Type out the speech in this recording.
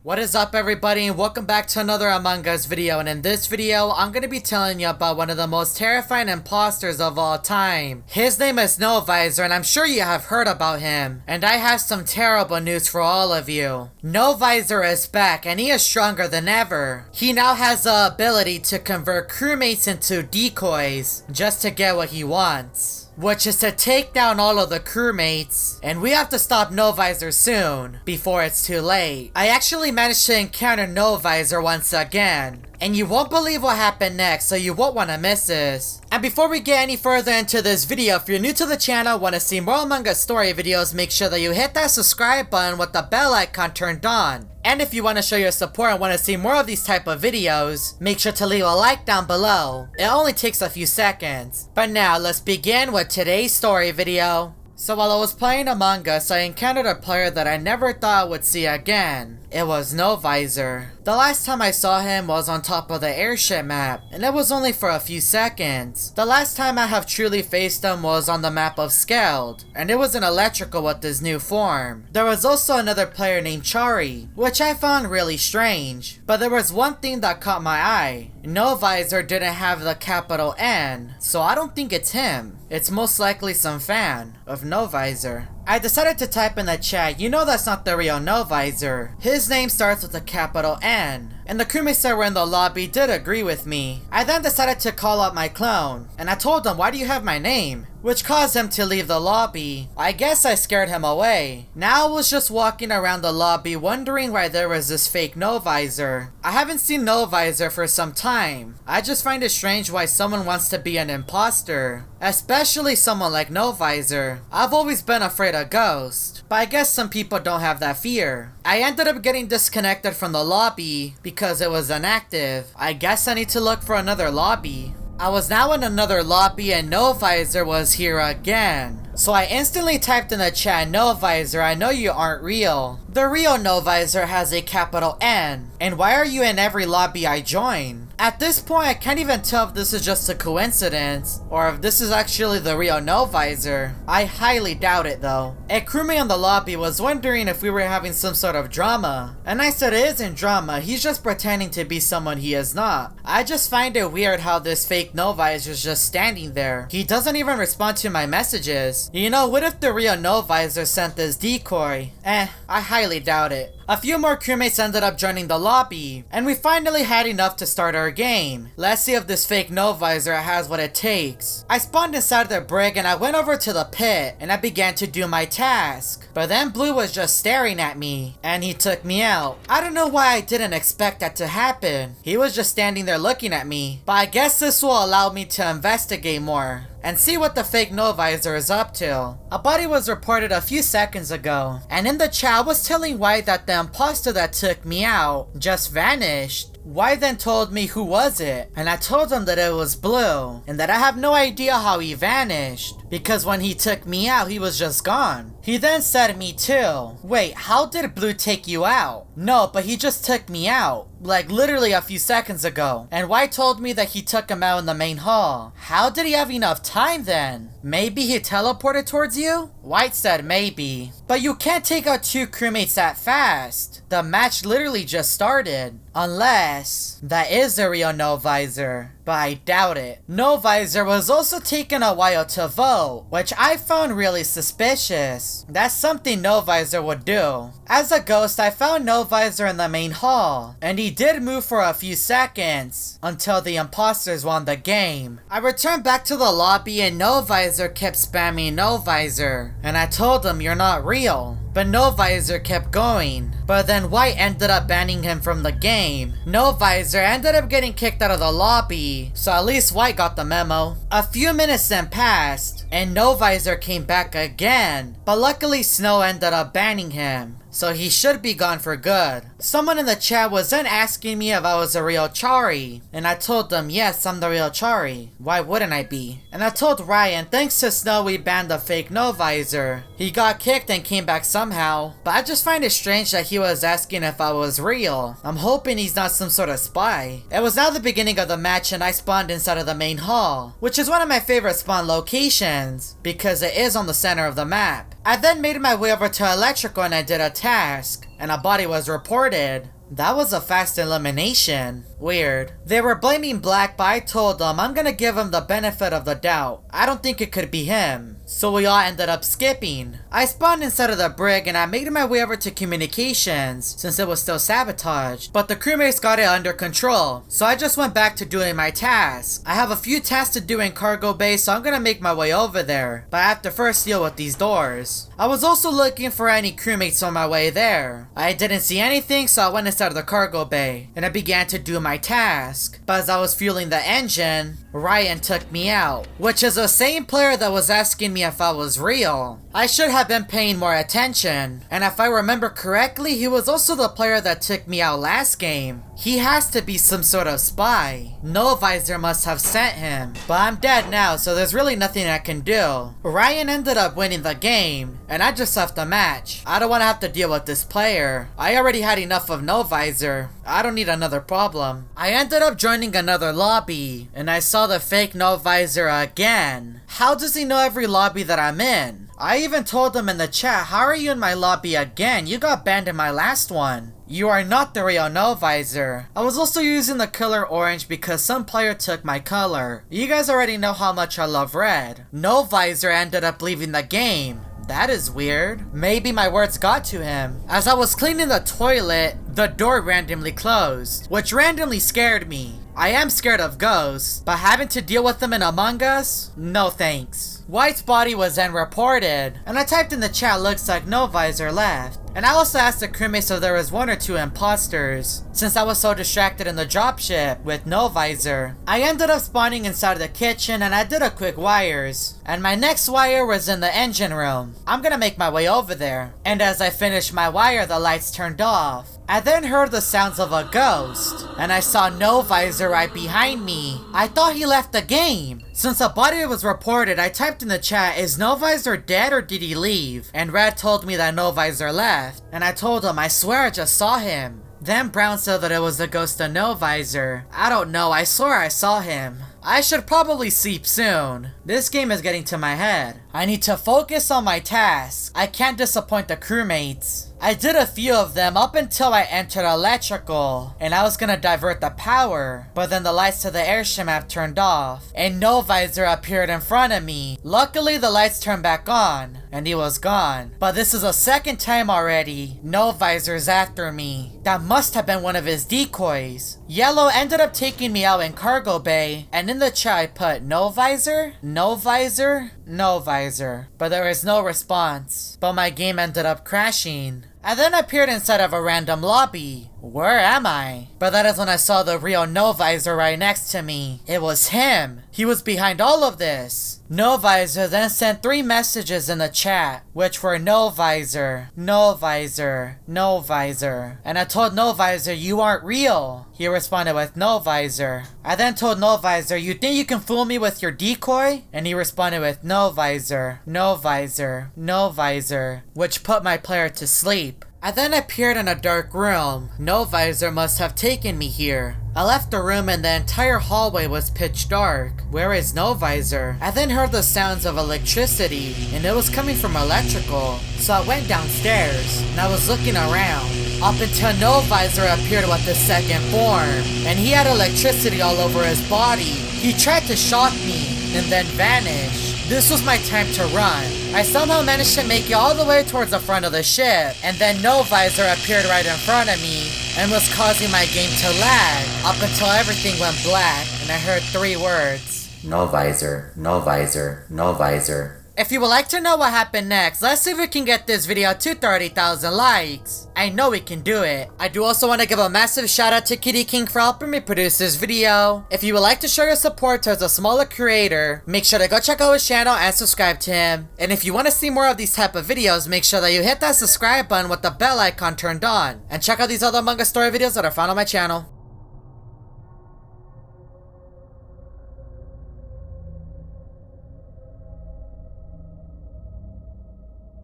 What is up everybody and welcome back to another Among Us video, and in this video I'm going to be telling you about one of the most terrifying imposters of all time. His name is No-visor and I'm sure you have heard about him. And I have some terrible news for all of you. No-visor is back and he is stronger than ever. He now has the ability to convert crewmates into decoys just to get what he wants, which is to take down all of the crewmates, and we have to stop No-visor soon, before it's too late. I actually managed to encounter No-visor once again, and you won't believe what happened next, so you won't want to miss this. And before we get any further into this video, if you're new to the channel, want to see more Among Us story videos, make sure that you hit that subscribe button with the bell icon turned on. And if you want to show your support and want to see more of these type of videos, make sure to leave a like down below. It only takes a few seconds. But now, let's begin with today's story video. So while I was playing Among Us, I encountered a player that I never thought I would see again. It was No-visor. The last time I saw him was on top of the airship map, and it was only for a few seconds. The last time I have truly faced him was on the map of Skeld, and it was in electrical with his new form. There was also another player named Chari, which I found really strange. But there was one thing that caught my eye. No-visor didn't have the capital N, so I don't think it's him. It's most likely some fan of No-visor. I decided to type in the chat, you know that's not the real No-visor. His name starts with a capital N. And the crewmates that were in the lobby did agree with me. I then decided to call out my clone, and I told him, why do you have my name? Which caused him to leave the lobby. I guess I scared him away. Now I was just walking around the lobby wondering why there was this fake No-visor. I haven't seen No-visor for some time. I just find it strange why someone wants to be an imposter. Especially someone like No-visor. I've always been afraid of ghosts, but I guess some people don't have that fear. I ended up getting disconnected from the lobby because it was inactive. I guess I need to look for another lobby. I was now in another lobby and No-visor was here again. So I instantly typed in the chat, No-visor, I know you aren't real. The real No-visor has a capital N. And why are you in every lobby I join? At this point, I can't even tell if this is just a coincidence or if this is actually the real No-visor. I highly doubt it though. A crewmate in the lobby was wondering if we were having some sort of drama. And I said it isn't drama, he's just pretending to be someone he is not. I just find it weird how this fake No-visor is just standing there. He doesn't even respond to my messages. You know, what if the real No-visor sent this decoy? I highly doubt it. A few more crewmates ended up joining the lobby, and we finally had enough to start our game. Let's see if this fake No-visor has what it takes. I spawned inside the brig and I went over to the pit and I began to do my task. But then Blue was just staring at me, and he took me out. I don't know why I didn't expect that to happen. He was just standing there looking at me. But I guess this will allow me to investigate more and see what the fake No-visor is up to. A body was reported a few seconds ago, and in the chat I was telling White that the imposter that took me out just vanished. White then told me who was it, and I told him that it was Blue, and that I have no idea how he vanished, because when he took me out he was just gone. He then said me too. Wait, how did Blue take you out? No, but he just took me out, like literally a few seconds ago. And White told me that he took him out in the main hall. How did he have enough time then? Maybe he teleported towards you? White said maybe. But you can't take out two crewmates that fast. The match literally just started. Unless that is the real No-visor, but I doubt it. No-visor was also taking a while to vote, which I found really suspicious. That's something No-visor would do. As a ghost, I found No-visor in the main hall, and he did move for a few seconds until the imposters won the game. I returned back to the lobby and No-visor kept spamming No-visor, and I told him you're not real. But No-visor kept going. But then White ended up banning him from the game. No-visor ended up getting kicked out of the lobby, so at least White got the memo. A few minutes then passed, and No-visor came back again. But luckily Snow ended up banning him, so he should be gone for good. Someone in the chat was then asking me if I was a real Chari, and I told them yes, I'm the real Chari. Why wouldn't I be? And I told Ryan, thanks to Snow we banned the fake No-visor. He got kicked and came back somehow, but I just find it strange that he was asking if I was real. I'm hoping he's not some sort of spy. It was now the beginning of the match and I spawned inside of the main hall, which is one of my favorite spawn locations because it is on the center of the map. I then made my way over to electrical and I did a task. and a body was reported. That was a fast elimination. Weird. They were blaming Black, but I told them I'm gonna give him the benefit of the doubt. I don't think it could be him. So we all ended up skipping. I spawned inside of the brig and I made my way over to communications since it was still sabotaged. But the crewmates got it under control. So I just went back to doing my task. I have a few tasks to do in cargo bay, so I'm gonna make my way over there. But I have to first deal with these doors. I was also looking for any crewmates on my way there. I didn't see anything, so I went inside of the cargo bay and I began to do my task. But as I was fueling the engine, Ryan took me out, which is the same player that was asking me if I was real. I should have been paying more attention, and if I remember correctly, he was also the player that took me out last game. He has to be some sort of spy. No-visor must have sent him, but I'm dead now, so there's really nothing I can do. Ryan ended up winning the game, and I just left the match. I don't want to have to deal with this player. I already had enough of no-visor. I don't need another problem. I ended up joining another lobby, and I saw the fake no-visor again. How does he know every lobby that I'm in? I even told him in the chat, how are you in my lobby again? You got banned in my last one. You are not the real no-visor. I was also using the color orange because some player took my color. You guys already know how much I love red. No-visor ended up leaving the game. That is weird. Maybe my words got to him. As I was cleaning the toilet, the door randomly closed, which randomly scared me. I am scared of ghosts, but having to deal with them in Among Us? No thanks. White's body was then reported, and I typed in the chat looks like no-visor left. And I also asked the crewmates if there was 1 or 2 imposters, since I was so distracted in the dropship with no-visor. I ended up spawning inside the kitchen and I did a quick wires. And my next wire was in the engine room. I'm gonna make my way over there. And as I finished my wire, the lights turned off. I then heard the sounds of a ghost, and I saw no-visor right behind me. I thought he left the game. Since a body was reported, I typed in the chat, is no-visor dead or did he leave? And Red told me that no-visor left, and I told him, I swear I just saw him. Then Brown said that it was the ghost of no-visor. I don't know, I swear I saw him. I should probably sleep soon. This game is getting to my head. I need to focus on my tasks. I can't disappoint the crewmates. I did a few of them up until I entered electrical, and I was gonna divert the power, but then the lights to the airship map turned off, and no-visor appeared in front of me. Luckily the lights turned back on, and he was gone. But this is the second time already no-visor's after me. That must have been one of his decoys. Yellow ended up taking me out in cargo bay, and in the chat I put no-visor, no-visor, no-visor, but there was no response. But my game ended up crashing. I then appeared inside of a random lobby. Where am I? But that is when I saw the real no-visor right next to me. It was him. He was behind all of this. No-visor then sent 3 messages in the chat, which were no-visor, no-visor, no-visor. And I told no-visor, you aren't real. He responded with no-visor. I then told no-visor, you think you can fool me with your decoy? And he responded with no-visor, no-visor, no-visor, which put my player to sleep. I then appeared in a dark room. No-visor must have taken me here. I left the room and the entire hallway was pitch dark. Where is no-visor? I then heard the sounds of electricity, and it was coming from electrical. So I went downstairs, and I was looking around, up until no-visor appeared with the second form, and he had electricity all over his body. He tried to shock me, and then vanished. This was my time to run. I somehow managed to make it all the way towards the front of the ship, and then no-visor appeared right in front of me and was causing my game to lag up until everything went black and I heard 3 words. No-visor, no-visor, no-visor. If you would like to know what happened next, let's see if we can get this video to 30,000 likes. I know we can do it. I do also want to give a massive shout out to Kitty King for helping me produce this video. If you would like to show your support towards a smaller creator, make sure to go check out his channel and subscribe to him. And if you want to see more of these type of videos, make sure that you hit that subscribe button with the bell icon turned on. And check out these other Among Us story videos that are found on my channel.